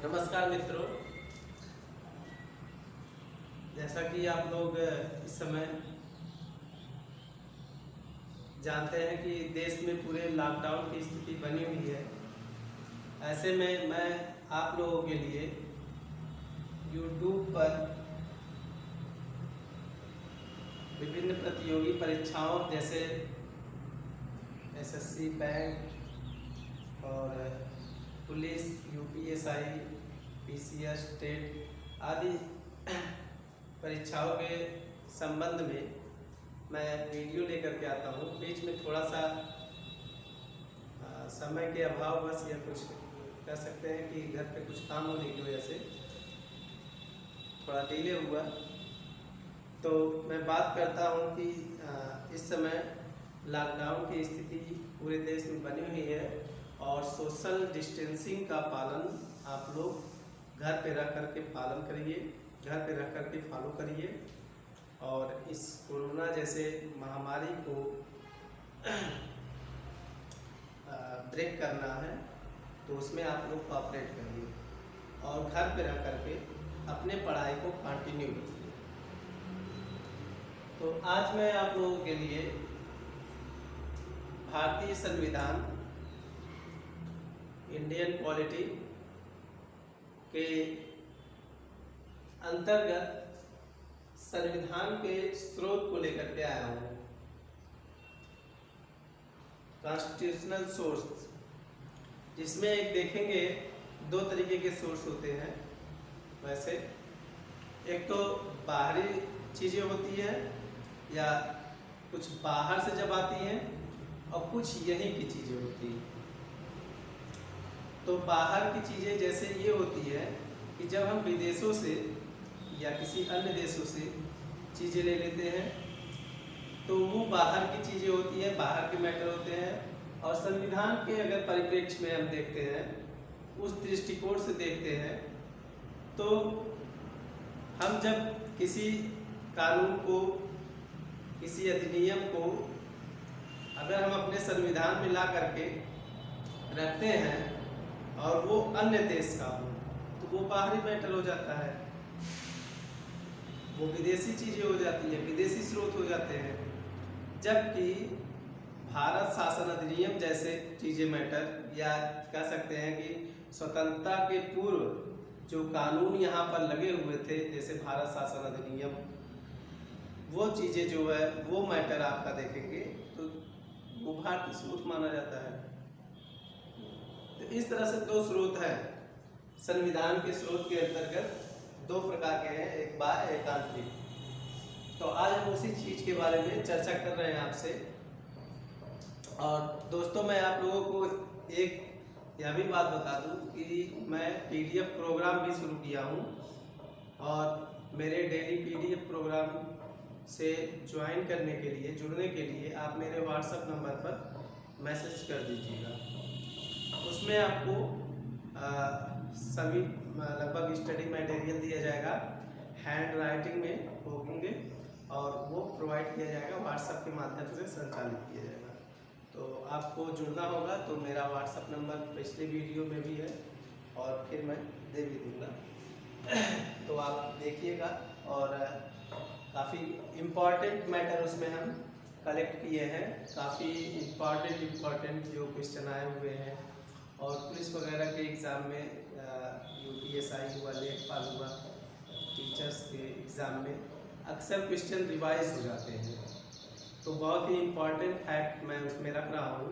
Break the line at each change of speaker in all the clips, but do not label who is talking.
नमस्कार मित्रों, जैसा कि आप लोग इस समय जानते हैं कि देश में पूरे लॉकडाउन की स्थिति बनी हुई है। ऐसे में मैं आप लोगों के लिए YouTube पर विभिन्न प्रतियोगी परीक्षाओं जैसे एसएससी, बैंक और पुलिस, यूपीएसआई, पीसीएस, टेट आदि परीक्षाओं के संबंध में मैं वीडियो लेकर के आता हूँ। बीच में थोड़ा सा समय के अभाववश या कुछ कह सकते हैं कि घर पे कुछ काम होने की वजह से थोड़ा डिले हुआ। तो मैं बात करता हूँ कि इस समय लॉकडाउन की स्थिति पूरे देश में बनी हुई है और सोशल डिस्टेंसिंग का पालन आप लोग घर पे रह कर के पालन करिए, घर पे रह कर के फॉलो करिए और इस कोरोना जैसे महामारी को ब्रेक करना है तो उसमें आप लोग कोऑपरेट करिए और घर पे रह कर के अपने पढ़ाई को कंटिन्यू करिए। तो आज मैं आप लोगों के लिए भारतीय संविधान, इंडियन पॉलिटी के अंतर्गत संविधान के स्रोत को लेकर के आया हूँ। कॉन्स्टिट्यूशनल सोर्स, जिसमें एक देखेंगे दो तरीके के सोर्स होते हैं। वैसे एक तो बाहरी चीज़ें होती हैं या कुछ बाहर से जब आती हैं और कुछ यहीं की चीज़ें होती हैं। तो बाहर की चीज़ें जैसे ये होती है कि जब हम विदेशों से या किसी अन्य देशों से चीज़ें ले लेते हैं तो वो बाहर की चीज़ें होती हैं, बाहर के मैटर होते हैं। और संविधान के अगर परिप्रेक्ष्य में हम देखते हैं, उस दृष्टिकोण से देखते हैं, तो हम जब किसी कानून को, किसी अधिनियम को अगर हम अपने संविधान में ला करके रखते हैं और वो अन्य देश का हो तो वो बाहरी मैटर हो जाता है, वो विदेशी चीज़ें हो जाती हैं, विदेशी स्रोत हो जाते हैं। जबकि भारत शासन अधिनियम जैसे चीज़ें मैटर, या कह सकते हैं कि स्वतंत्रता के पूर्व जो कानून यहाँ पर लगे हुए थे जैसे भारत शासन अधिनियम, वो चीज़ें जो है वो मैटर आपका देखेंगे तो वो भारतीय स्रोत माना जाता है। तो इस तरह से दो स्रोत हैं संविधान के स्रोत के अंतर्गत, दो प्रकार के हैं, एक बाह्य एक आंतरिक। तो आज हम उसी चीज़ के बारे में चर्चा कर रहे हैं आपसे। और दोस्तों, मैं आप लोगों को एक यह भी बात बता दूं कि मैं पीडीएफ प्रोग्राम भी शुरू किया हूं और मेरे डेली पीडीएफ प्रोग्राम से ज्वाइन करने के लिए, जुड़ने के लिए आप मेरे व्हाट्सएप नंबर पर मैसेज कर दीजिएगा। उसमें आपको सभी लगभग स्टडी मटेरियल दिया जाएगा, हैंड राइटिंग में होंगे और वो प्रोवाइड किया जाएगा, व्हाट्सएप के माध्यम से संचालित किया जाएगा। तो आपको जुड़ना होगा तो मेरा व्हाट्सएप नंबर पिछले वीडियो में भी है और फिर मैं दे भी दूँगा। तो आप देखिएगा और काफ़ी इम्पॉर्टेंट मैटर उसमें हम कलेक्ट किए हैं, काफ़ी इम्पॉर्टेंट जो क्वेश्चन आए हुए हैं। और पुलिस वगैरह के एग्ज़ाम में यूपीएसआई हुआ, लेखपाल हुआ, टीचर्स के एग्ज़ाम में अक्सर क्वेश्चन रिवाइज हो जाते हैं। तो बहुत ही इम्पॉर्टेंट फैक्ट मैं उसमें रख रहा हूँ,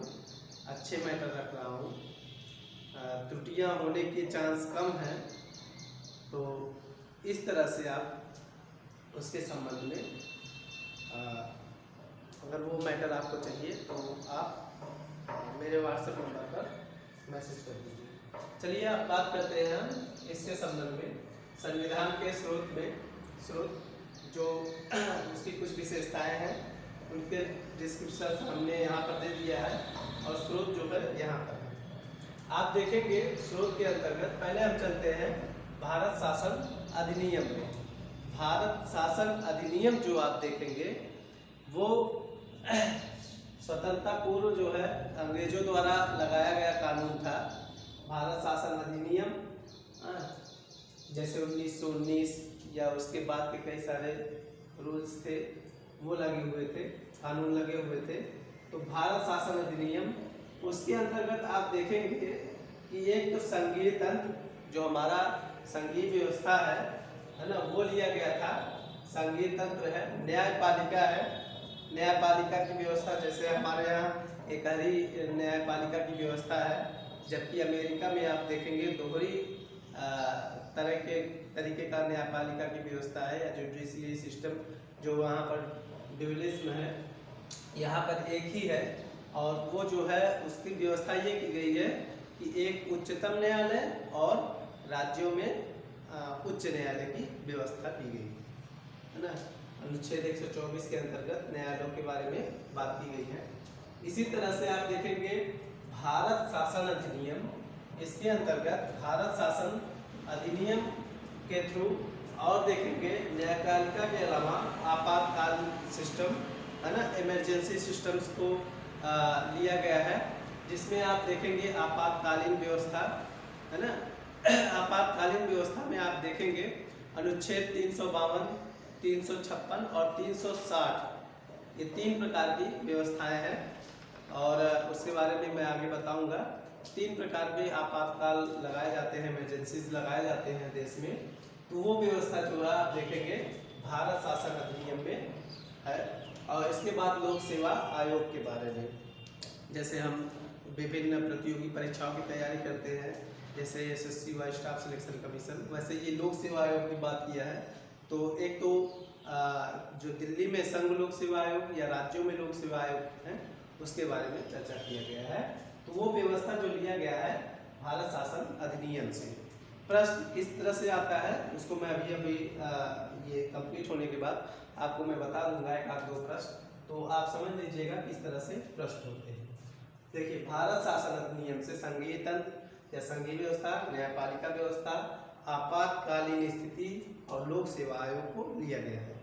अच्छे मैटर रख रहा हूँ, त्रुटियाँ होने के चांस कम हैं। तो इस तरह से आप उसके संबंध में अगर वो मैटर आपको चाहिए तो आप मेरे व्हाट्सएप नंबर पर मैसेज कर दीजिए। चलिए अब बात करते हैं हम इसके संबंध में। संविधान के स्रोत जो उसकी कुछ विशेषताएं हैं उनके डिस्क्रिप्शन हमने यहाँ पर दे दिया है और स्रोत जो है यहाँ पर है। आप देखेंगे स्रोत के अंतर्गत पहले हम चलते हैं भारत शासन अधिनियम में। भारत शासन अधिनियम जो आप देखेंगे वो स्वतंत्रता पूर्व जो है अंग्रेजों द्वारा लगाया गया कानून था। भारत शासन अधिनियम हाँ, जैसे 1919 या उसके बाद के कई सारे रूल्स थे, वो लगे हुए थे, कानून लगे हुए थे। तो भारत शासन अधिनियम, उसके अंतर्गत आप देखेंगे कि एक तो संघीय तंत्र, जो हमारा संघीय व्यवस्था है ना, वो लिया गया था। संघीय तंत्र है, न्यायपालिका है, न्यायपालिका की व्यवस्था, जैसे हमारे यहाँ एक ही न्यायपालिका की व्यवस्था है, जबकि अमेरिका में आप देखेंगे दोहरी तरीके का न्यायपालिका की व्यवस्था है, या जुडिशरी सिस्टम जो वहाँ पर ड्यूलिज्म है, यहाँ पर एक ही है। और वो जो है उसकी व्यवस्था ये की गई है कि एक उच्चतम न्यायालय और राज्यों में उच्च न्यायालय की व्यवस्था की गई है ना। अनुच्छेद 124 के अंतर्गत न्यायालयों के बारे में बात की गई है। इसी तरह से आप देखेंगे भारत शासन अधिनियम, इसके अंतर्गत भारत शासन अधिनियम के थ्रू और देखेंगे न्यायपालिका के अलावा आपातकाल सिस्टम है ना, इमरजेंसी सिस्टम्स को लिया गया है, जिसमें आप देखेंगे आपातकालीन व्यवस्था है ना। आपातकालीन व्यवस्था में आप देखेंगे अनुच्छेद 352, 356 और 360, ये 3 प्रकार की व्यवस्थाएं हैं, और उसके बारे में मैं आगे बताऊंगा। 3 प्रकार के आपातकाल लगाए जाते हैं, इमरजेंसीज लगाए जाते हैं देश में। तो वो व्यवस्था जो है आप देखेंगे भारत शासन अधिनियम में है। और इसके बाद लोक सेवा आयोग के बारे में, जैसे हम विभिन्न प्रतियोगी परीक्षाओं की तैयारी करते हैं, जैसे एसएससी व स्टाफ सिलेक्शन कमीशन, वैसे ये लोक सेवा आयोग की बात किया है। तो एक तो जो दिल्ली में संघ लोक सेवा आयोग या राज्यों में लोक सेवा आयोग है, उसके बारे में चर्चा किया गया है। तो वो व्यवस्था जो लिया गया है भारत शासन अधिनियम से। प्रश्न किस तरह से आता है उसको मैं अभी ये कंप्लीट होने के बाद आपको मैं बता दूंगा, एक आध 2 प्रश्न, तो आप समझ लीजिएगा किस तरह से प्रश्न होते हैं। देखिए, भारत शासन अधिनियम से संघीय तंत्र या संघीय व्यवस्था, न्यायपालिका व्यवस्था, आपातकालीन स्थिति और लोक सेवा आयोग को लिया गया है।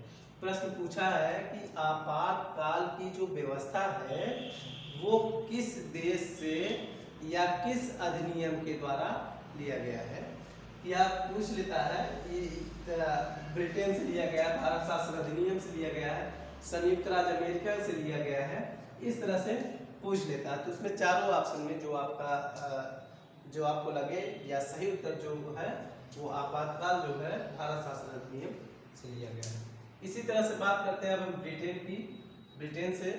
प्रश्न पूछा है कि आपातकाल की जो व्यवस्था है वो किस देश से या किस अधिनियम के द्वारा लिया गया है, या पूछ लेता है कि ब्रिटेन से लिया गया, भारत शासन अधिनियम से लिया गया है, संयुक्त राज्य अमेरिका से लिया गया है, इस तरह से पूछ लेता है। तो उसमें चारों ऑप्शन में जो आपको लगे या सही उत्तर जो है वो आपातकाल जो है भारत शासन अधिनियम से लिया गया है। इसी तरह से बात करते हैं अब हम ब्रिटेन की। ब्रिटेन से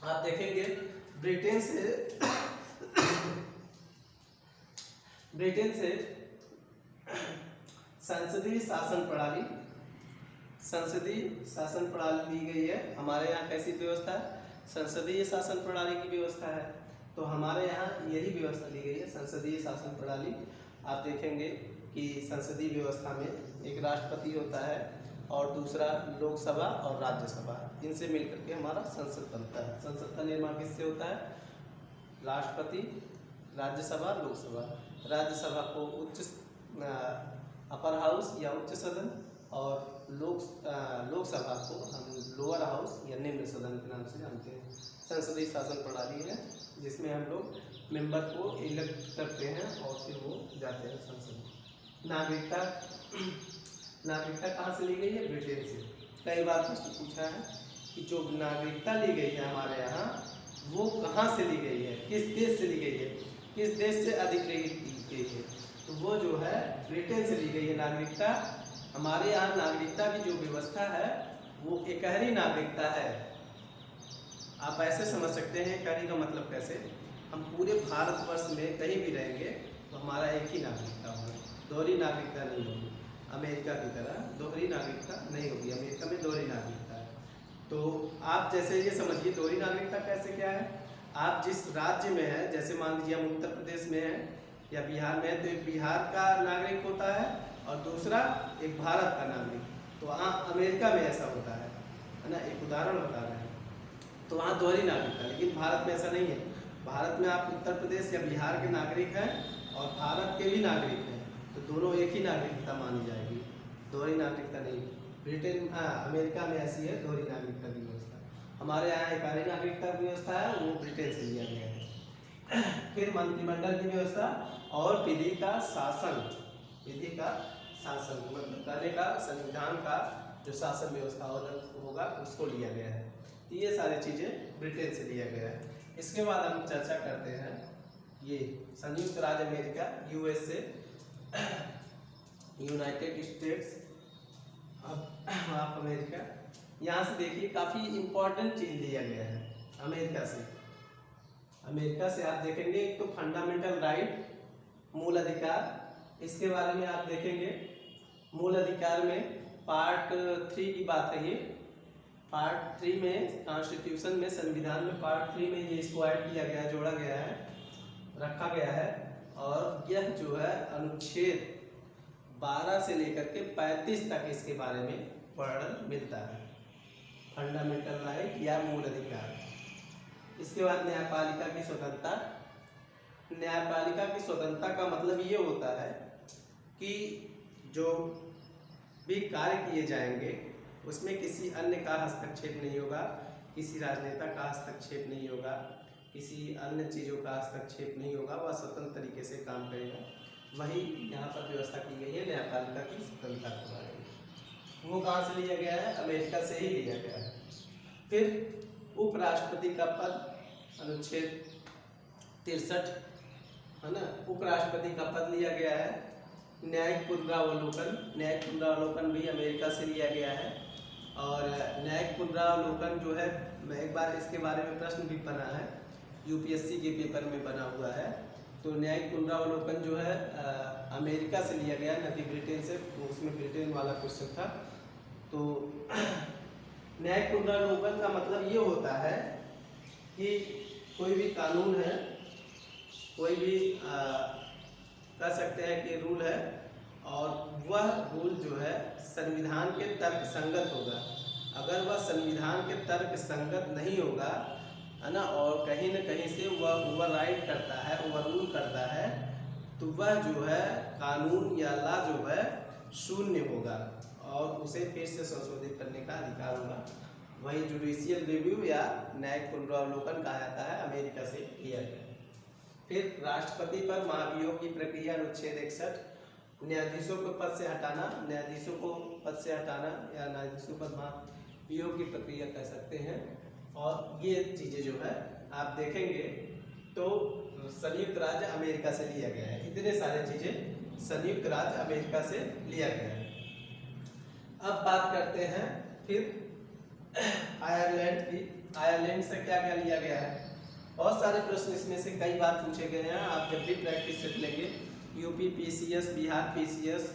आप देखेंगे, ब्रिटेन से संसदीय शासन प्रणाली ली गई है। हमारे यहाँ कैसी व्यवस्था है? संसदीय शासन प्रणाली की व्यवस्था है। तो हमारे यहाँ यही व्यवस्था ली गई है, संसदीय शासन प्रणाली। आप देखेंगे कि संसदीय व्यवस्था में एक राष्ट्रपति होता है और दूसरा लोकसभा और राज्यसभा, इनसे मिलकर के हमारा संसद बनता है। संसद का निर्माण किससे होता है? राष्ट्रपति, राज्यसभा, लोकसभा। राज्यसभा को उच्च अपर हाउस या उच्च सदन, और लोकसभा को हम लोअर हाउस या निम्न सदन के नाम से जानते हैं। संसदीय शासन प्रणाली है जिसमें हम लोग मेंबर को इलेक्ट करते हैं और फिर वो जाते हैं संसद। नागरिकता कहाँ से ली गई है? ब्रिटेन से। कई बार प्रश्न पूछा है कि जो नागरिकता ली गई है हमारे यहाँ, वो कहाँ से ली गई है, किस देश से ली गई है, किस देश से अधिकृत की गई है? तो वो जो है ब्रिटेन से ली गई है नागरिकता। हमारे यहाँ नागरिकता की जो व्यवस्था है वो एकहरी नागरिकता है। आप ऐसे समझ सकते हैं, एकहरी का मतलब कैसे? हम पूरे भारतवर्ष में कहीं भी रहेंगे तो हमारा एक ही नागरिकता होगा, दोहरी नागरिकता नहीं होगी। अमेरिका की तरह दोहरी नागरिकता नहीं होगी, अमेरिका में दोहरी नागरिकता है। तो आप जैसे ये समझिए दोहरी नागरिकता कैसे क्या है, आप जिस राज्य में है, जैसे मान लीजिए हम उत्तर प्रदेश में हैं या बिहार में है, तो एक बिहार का नागरिक होता है और दूसरा एक भारत का नागरिक। तो वहाँ अमेरिका में ऐसा होता है ना, एक उदाहरण बता रहे हैं। तो वहाँ दोहरी नागरिकता, लेकिन भारत में ऐसा नहीं है। भारत में आप उत्तर प्रदेश या बिहार के नागरिक हैं और भारत के भी नागरिक हैं, तो दोनों एक ही नागरिकता मानी जाएगी, दोहरी नागरिकता नहीं। ब्रिटेन अमेरिका में ऐसी है दोहरी नागरिकता की व्यवस्था। हमारे यहाँ एकहरी नागरिकता की व्यवस्था है, वो ब्रिटेन से लिया गया है। फिर मंत्रिमंडल की व्यवस्था और विधि का शासन, विधि का शासन मतलब करने का संविधान का जो शासन व्यवस्था होगा उसको लिया गया है। तो ये सारी चीज़ें ब्रिटेन से लिया गया है। इसके बाद हम चर्चा करते हैं ये संयुक्त राज्य America, USA, United states of America. यहाँ से देखिए काफ़ी इम्पोर्टेंट चीज़ लिया गया है अमेरिका से। अमेरिका से आप देखेंगे एक तो फंडामेंटल राइट, मूल अधिकार, इसके बारे में आप देखेंगे। मूल अधिकार में पार्ट 3 की बात है। ये पार्ट 3 में कॉन्स्टिट्यूशन में, संविधान में पार्ट 3 में ये इसको ऐड किया गया है, जोड़ा गया है, रखा गया है। और यह जो है अनुच्छेद 12 से लेकर के 35 तक इसके बारे में वर्णन मिलता है, फंडामेंटल राइट या मूल अधिकार। इसके बाद न्यायपालिका की स्वतंत्रता। न्यायपालिका की स्वतंत्रता का मतलब ये होता है कि जो भी कार्य किए जाएंगे उसमें किसी अन्य का हस्तक्षेप नहीं होगा, किसी राजनेता का हस्तक्षेप नहीं होगा, किसी अन्य चीज़ों का हस्तक्षेप नहीं होगा, वह स्वतंत्र तरीके से काम करेगा। वही यहाँ पर व्यवस्था की गई है न्यायपालिका की स्वतंत्रता के बारे में। वो कहाँ से लिया गया है? अमेरिका से ही लिया गया है। फिर उपराष्ट्रपति का पद अनुच्छेद 63 है ना, उपराष्ट्रपति का पद लिया गया है। न्यायिक पुनरावलोकन, न्यायिक पुनरावलोकन भी अमेरिका से लिया गया है। और न्यायिक पुनरावलोकन जो है, एक बार इसके बारे में प्रश्न भी बना है, यूपीएससी के पेपर में बना हुआ है। तो न्यायिक पुनरावलोकन जो है अमेरिका से लिया गया, न कि ब्रिटेन से। उसमें ब्रिटेन वाला क्वेश्चन था। तो न्यायिक पुनरावलोकन का मतलब ये होता है कि कोई भी कानून है, कोई भी कह सकते हैं कि रूल है, और वह रूल जो है संविधान के तर्क संगत होगा। अगर वह संविधान के तर्क संगत नहीं होगा, है ना, और कहीं न कहीं से वह ओवरराइड करता है, ओवर रूल करता है, तो वह जो है कानून या लॉ जो है शून्य होगा और उसे फिर से संशोधित करने का अधिकार होगा। वही जुडिशियल रिव्यू या न्यायिक पुनरावलोकन कहा जाता है, अमेरिका से लिया गया। फिर राष्ट्रपति पर महाभियोग की प्रक्रिया अनुच्छेद 61, न्यायाधीशों को पद से हटाना, न्यायाधीशों को पद से हटाना या न्यायाधीशों पर महाभियोग की प्रक्रिया कह सकते हैं। और ये चीज़ें जो है आप देखेंगे तो संयुक्त राज्य अमेरिका से लिया गया है। इतने सारे चीज़ें संयुक्त राज्य अमेरिका से लिया गया है। अब बात करते हैं फिर आयरलैंड की। आयरलैंड से क्या क्या लिया गया है? बहुत सारे प्रश्न इसमें से कई बार पूछे गए हैं। आप जब भी प्रैक्टिस कर लेंगे, UP PCS, Bihar PCS,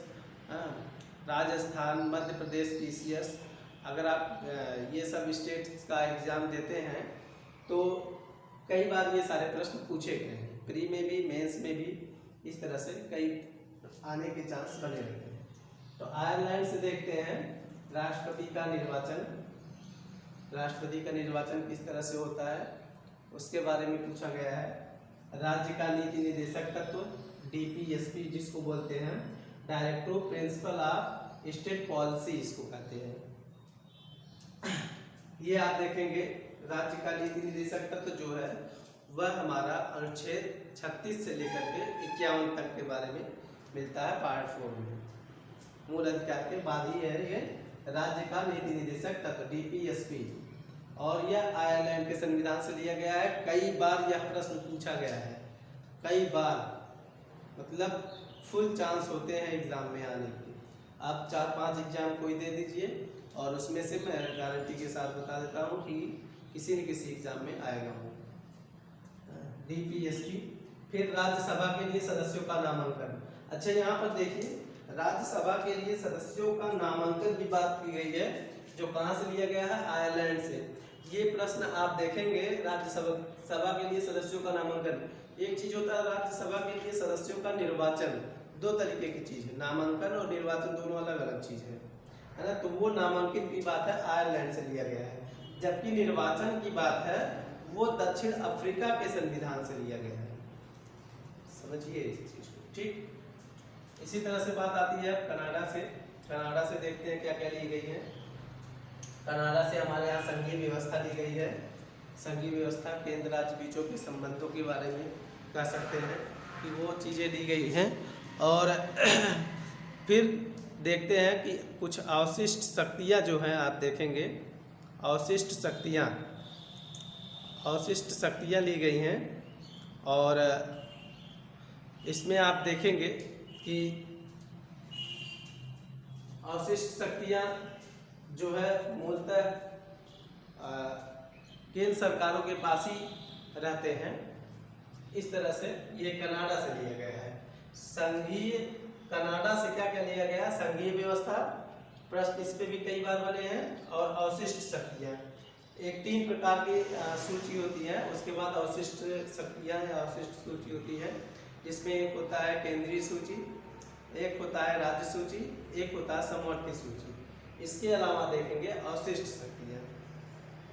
Rajasthan, Madhya Pradesh PCS, अगर आप ये सब स्टेट्स का एग्ज़ाम देते हैं तो कई बार ये सारे प्रश्न पूछे गए हैं, प्री में भी, मेंस में भी। इस तरह से कई आने के चांस बने रहते हैं। तो आयरलैंड से देखते हैं राष्ट्रपति का निर्वाचन। राष्ट्रपति का निर्वाचन किस तरह से होता है उसके बारे में पूछा गया है। राज्य का नीति निर्देशक तत्व, डीपीएसपी जिसको बोलते हैं, director principle of state policy इसको कहते हैं। ये आप देखेंगे राज्य का नीति निर्देशक तत्व जो है वह हमारा अनुच्छेद 36 से लेकर के 51 तक के बारे में मिलता है पार्ट 4 में। मूल अधिकार के बाद ही है ये राज्य का नीति निर्देशक तत्व, डीपीएसपी। और यह आयरलैंड के संविधान से लिया गया है। कई बार यह प्रश्न पूछा गया है, कई बार, मतलब फुल चांस होते हैं एग्जाम में आने के। आप 4-5 एग्जाम कोई दे दीजिए और उसमें से मैं गारंटी के साथ बता देता हूँ कि किसी न किसी एग्जाम में आएगा वो डीपीएसपी। फिर राज्यसभा के लिए सदस्यों का नामांकन। अच्छा, यहाँ पर देखिए राज्यसभा के लिए सदस्यों का नामांकन की बात की गई है, जो कहाँ से लिया गया है? आयरलैंड से। ये प्रश्न आप देखेंगे, राज्यसभा के लिए सदस्यों का नामांकन। एक चीज होता है राज्यसभा के लिए सदस्यों का निर्वाचन, दो तरीके की चीज है, नामांकन और निर्वाचन दोनों अलग अलग चीज है ना। तो वो नामांकन की बात है आयरलैंड से लिया गया है, जबकि निर्वाचन की बात है वो दक्षिण अफ्रीका के संविधान से लिया गया है। समझिए इस चीज को, ठीक। इसी तरह से बात आती है कनाडा से। कनाडा से देखते हैं क्या क्या ली गई है। कनाडा से हमारे यहाँ संघीय व्यवस्था ली गई है। संघीय व्यवस्था केंद्र राज्य बीचों के संबंधों के बारे में कह सकते हैं कि वो चीज़ें ली गई हैं। और फिर देखते हैं कि कुछ अवशिष्ट शक्तियाँ जो हैं, आप देखेंगे अवशिष्ट शक्तियाँ ली गई हैं। और इसमें आप देखेंगे कि अवशिष्ट शक्तियाँ जो है मूलतः केंद्र सरकारों के पास ही रहते हैं। इस तरह से ये कनाडा से लिया गया है। संघीय कनाडा से क्या क्या लिया गया? संघीय व्यवस्था, प्रश्न इस पे भी कई बार बने हैं, और अवशिष्ट शक्तियाँ। एक 3 प्रकार की सूची होती है, उसके बाद अवशिष्ट शक्तियाँ या अवशिष्ट सूची होती है, जिसमें एक होता है केंद्रीय सूची, एक होता है राज्य सूची, एक होता है समवर्ती सूची। इसके अलावा देखेंगे अवशिष्ट शक्तियाँ।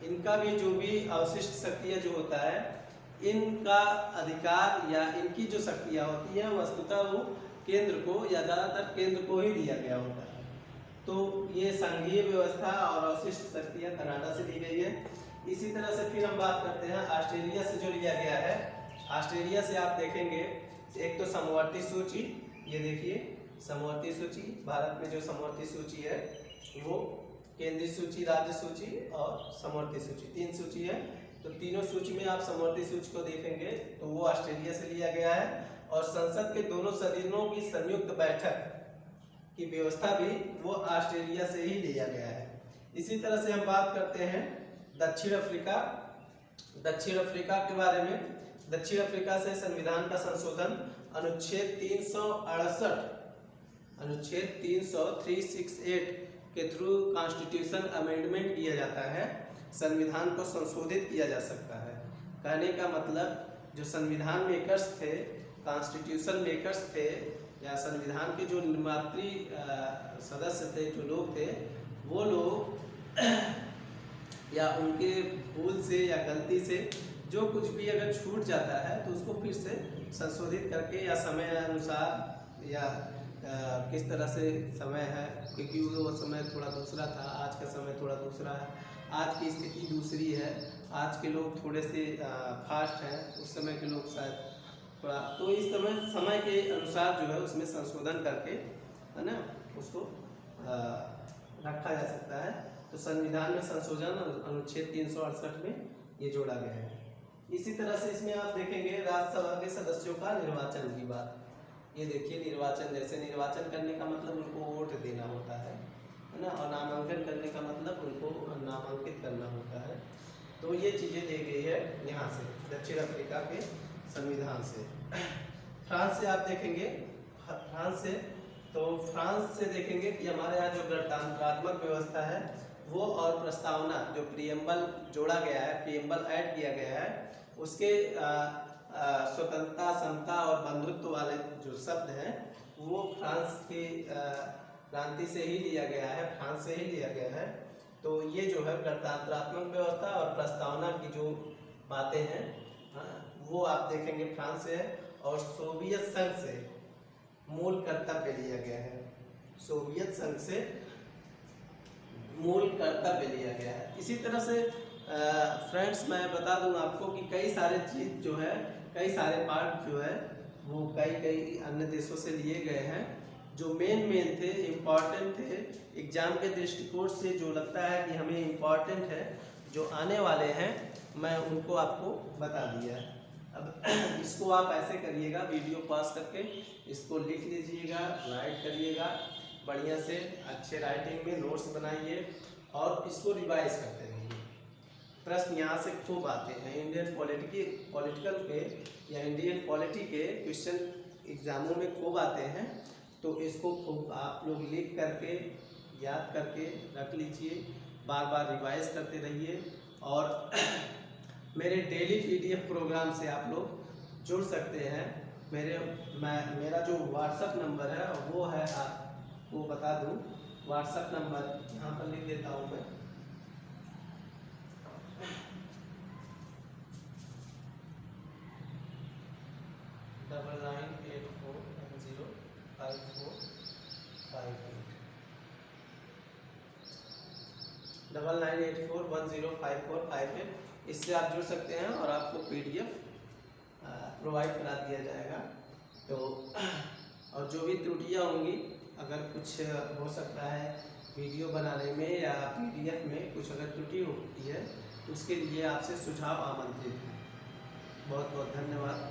इनका भी जो भी अवशिष्ट शक्तियाँ जो होता है, इनका अधिकार या इनकी जो शक्तियाँ होती हैं वस्तुतः वो केंद्र को या ज़्यादातर केंद्र को ही दिया गया होता है। तो ये संघीय व्यवस्था और अवशिष्ट शक्तियाँ कनाडा से ली गई है। इसी तरह से फिर हम बात करते हैं ऑस्ट्रेलिया से जो लिया गया है। ऑस्ट्रेलिया से आप देखेंगे एक तो समवर्ती सूची, ये देखिए समवर्ती सूची, भारत में जो समवर्ती सूची है वो केंद्रीय सूची, राज्य सूची और समवर्ती सूची, 3 सूची है। तो तीनों सूची में आप समवर्ती सूची को देखेंगे तो वो ऑस्ट्रेलिया से लिया गया है। और संसद के दोनों सदनों की संयुक्त बैठक की व्यवस्था भी वो ऑस्ट्रेलिया से ही लिया गया है। इसी तरह से हम बात करते हैं दक्षिण अफ्रीका। दक्षिण अफ्रीका के बारे में, दक्षिण अफ्रीका से संविधान का संशोधन अनुच्छेद 368 के थ्रू कॉन्स्टिट्यूशन अमेंडमेंट किया जाता है। संविधान को संशोधित किया जा सकता है। कहने का मतलब जो संविधान मेकर्स थे, कॉन्स्टिट्यूशन मेकर्स थे, या संविधान के जो निर्मात्री सदस्य थे, जो लोग थे, वो लोग या उनके भूल से या गलती से जो कुछ भी अगर छूट जाता है तो उसको फिर से संशोधित करके या समय अनुसार या किस तरह से समय है, क्योंकि वो समय थोड़ा दूसरा था, आज का समय थोड़ा दूसरा है, आज की स्थिति दूसरी है, आज के लोग थोड़े से फास्ट हैं, उस समय के लोग शायद थोड़ा, तो इस समय के अनुसार जो है उसमें संशोधन करके, है ना, उसको रखा जा सकता है। तो संविधान में संशोधन अनुच्छेद 368 में ये जोड़ा गया है। इसी तरह से इसमें आप देखेंगे राज्यसभा के सदस्यों का निर्वाचन की बात। ये देखिए निर्वाचन, जैसे निर्वाचन करने का मतलब उनको वोट देना होता है ना, और नामांकन करने का मतलब उनको नामांकित करना होता है। तो ये चीज़ें दी गई है यहाँ से, दक्षिण अफ्रीका के संविधान से। फ्रांस से आप देखेंगे, फ्रांस से देखेंगे कि हमारे यहाँ जो गणतंत्रात्मक व्यवस्था है वो, और प्रस्तावना जो प्रियम्बल जोड़ा गया है, प्रियम्बल ऐड किया गया है, उसके स्वतंत्रता, समता और बंधुत्व वाले जो शब्द हैं वो फ्रांस की क्रांति से ही लिया गया है, फ्रांस से ही लिया गया है। तो ये जो है गणतंत्रात्मक व्यवस्था और प्रस्तावना की जो बातें हैं वो आप देखेंगे फ्रांस से है। और सोवियत संघ से मूल कर्तव्य लिया गया है, सोवियत संघ से मूल कर्तव्य लिया गया है। इसी तरह से फ्रेंड्स मैं बता दूं आपको कि कई सारे चीज़ जो है, कई सारे पार्ट जो है वो कई अन्य देशों से लिए गए हैं, जो मेन थे, इम्पॉर्टेंट थे, एग्जाम के दृष्टिकोण से जो लगता है कि हमें इम्पॉर्टेंट है, जो आने वाले हैं, मैं उनको आपको बता दिया है। अब इसको आप ऐसे करिएगा, वीडियो पॉज करके इसको लिख लीजिएगा, राइट करिएगा बढ़िया से, अच्छे राइटिंग में नोट्स बनाइए और इसको रिवाइज करते रहिए। प्रश्न यहाँ से खूब आते हैं, इंडियन पॉलिटिकल के या इंडियन पॉलिटी के क्वेश्चन एग्जामों में खूब आते हैं। तो इसको खूब आप लोग लिख करके, याद करके रख लीजिए, बार बार रिवाइज करते रहिए। और मेरे डेली PDF प्रोग्राम से आप लोग जुड़ सकते हैं। मेरा जो व्हाट्सअप नंबर है वो है, आपको बता दूं, व्हाट्सअप नंबर यहाँ पर लिख देता हूँ मैं, $9984105458। इससे आप जुड़ सकते हैं और आपको PDF प्रोवाइड करा दिया जाएगा। तो और जो भी त्रुटियां होंगी, अगर कुछ हो सकता है वीडियो बनाने में या PDF में कुछ अगर त्रुटि होती है तो उसके लिए आपसे सुझाव आमंत्रित है। बहुत बहुत धन्यवाद।